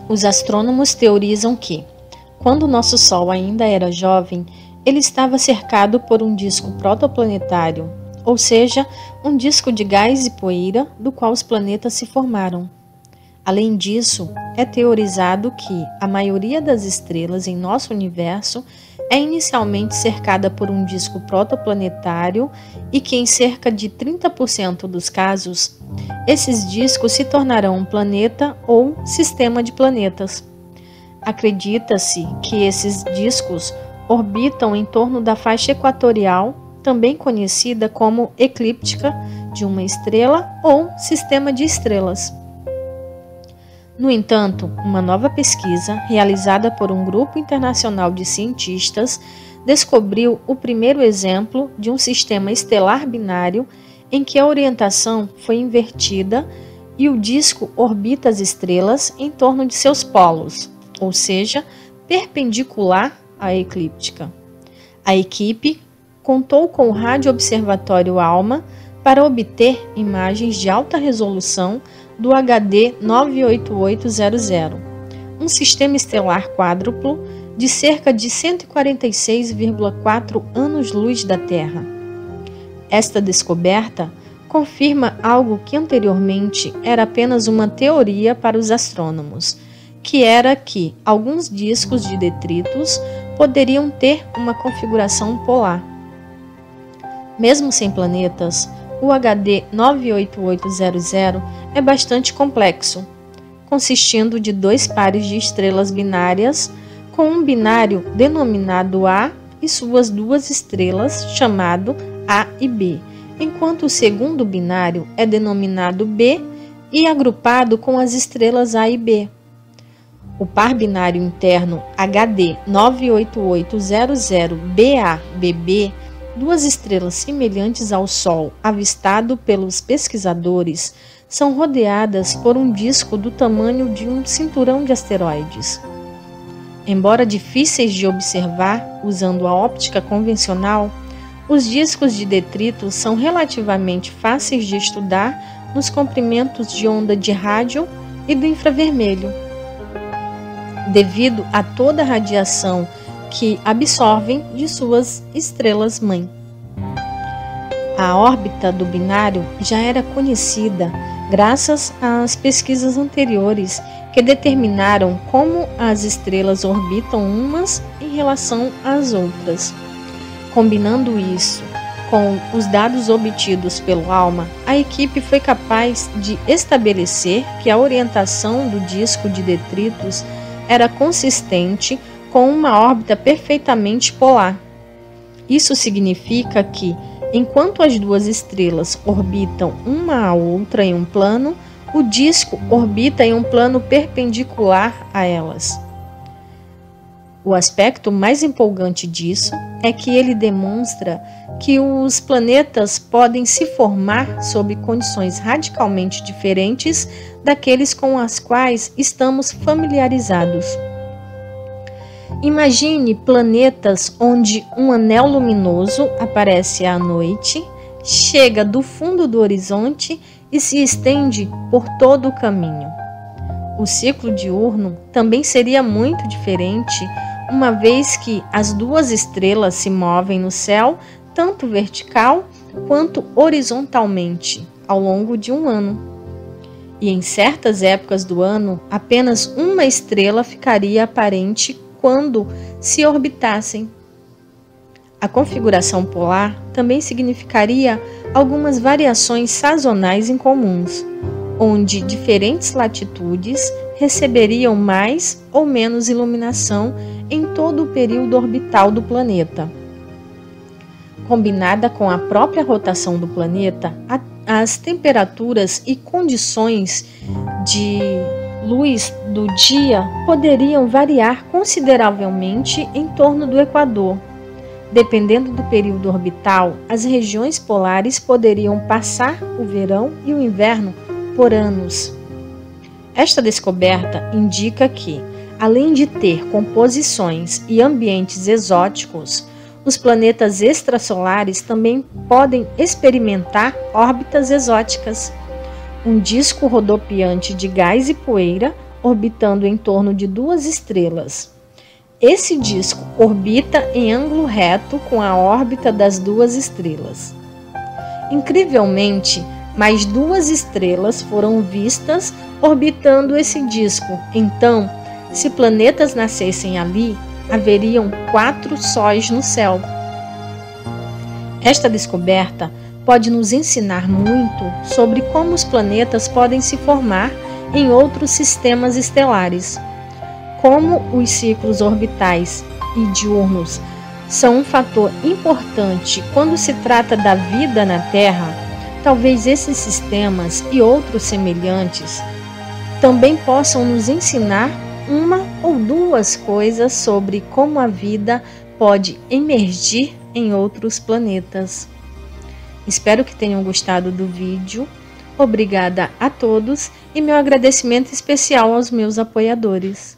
Os astrônomos teorizam que, quando o nosso Sol ainda era jovem, ele estava cercado por um disco protoplanetário, ou seja, um disco de gás e poeira do qual os planetas se formaram. Além disso, é teorizado que a maioria das estrelas em nosso universo é inicialmente cercada por um disco protoplanetário e que, em cerca de 30% dos casos, esses discos se tornarão um planeta ou sistema de planetas. Acredita-se que esses discos orbitam em torno da faixa equatorial, também conhecida como eclíptica, de uma estrela ou sistema de estrelas. No entanto, uma nova pesquisa, realizada por um grupo internacional de cientistas, descobriu o primeiro exemplo de um sistema estelar binário em que a orientação foi invertida e o disco orbita as estrelas em torno de seus polos, ou seja, perpendicular à eclíptica. A equipe contou com o Radioobservatório ALMA para obter imagens de alta resolução do HD 98800, um sistema estelar quádruplo de cerca de 146,4 anos-luz da Terra. Esta descoberta confirma algo que anteriormente era apenas uma teoria para os astrônomos, que era que alguns discos de detritos poderiam ter uma configuração polar. Mesmo sem planetas, o HD 98800 é bastante complexo, consistindo de dois pares de estrelas binárias, com um binário denominado A e suas duas estrelas, chamado A e B, enquanto o segundo binário é denominado B e agrupado com as estrelas A e B. O par binário interno HD 98800BA-BB, duas estrelas semelhantes ao Sol avistado pelos pesquisadores, são rodeadas por um disco do tamanho de um cinturão de asteroides. Embora difíceis de observar usando a óptica convencional, os discos de detritos são relativamente fáceis de estudar nos comprimentos de onda de rádio e do infravermelho, devido a toda a radiação que absorvem de suas estrelas-mãe. A órbita do binário já era conhecida graças às pesquisas anteriores que determinaram como as estrelas orbitam umas em relação às outras. Combinando isso com os dados obtidos pelo ALMA, a equipe foi capaz de estabelecer que a orientação do disco de detritos era consistente com uma órbita perfeitamente polar. Isso significa que, enquanto as duas estrelas orbitam uma à outra em um plano, o disco orbita em um plano perpendicular a elas. O aspecto mais empolgante disso é que ele demonstra que os planetas podem se formar sob condições radicalmente diferentes daqueles com as quais estamos familiarizados. Imagine planetas onde um anel luminoso aparece à noite, chega do fundo do horizonte e se estende por todo o caminho. O ciclo diurno também seria muito diferente, uma vez que as duas estrelas se movem no céu tanto vertical quanto horizontalmente ao longo de um ano. E em certas épocas do ano, apenas uma estrela ficaria aparente quando se orbitassem. A configuração polar também significaria algumas variações sazonais incomuns, onde diferentes latitudes receberiam mais ou menos iluminação em todo o período orbital do planeta. Combinada com a própria rotação do planeta, as temperaturas e condições de luz do dia poderiam variar consideravelmente em torno do Equador. Dependendo do período orbital, as regiões polares poderiam passar o verão e o inverno por anos. Esta descoberta indica que, além de ter composições e ambientes exóticos, os planetas extrasolares também podem experimentar órbitas exóticas. Um disco rodopiante de gás e poeira orbitando em torno de duas estrelas. Esse disco orbita em ângulo reto com a órbita das duas estrelas. Incrivelmente, mais duas estrelas foram vistas orbitando esse disco. Então, se planetas nascessem ali, haveriam 4 sóis no céu. Esta descoberta pode nos ensinar muito sobre como os planetas podem se formar em outros sistemas estelares. Como os ciclos orbitais e diurnos são um fator importante quando se trata da vida na Terra, talvez esses sistemas e outros semelhantes também possam nos ensinar uma ou duas coisas sobre como a vida pode emergir em outros planetas. Espero que tenham gostado do vídeo. Obrigada a todos e meu agradecimento especial aos meus apoiadores.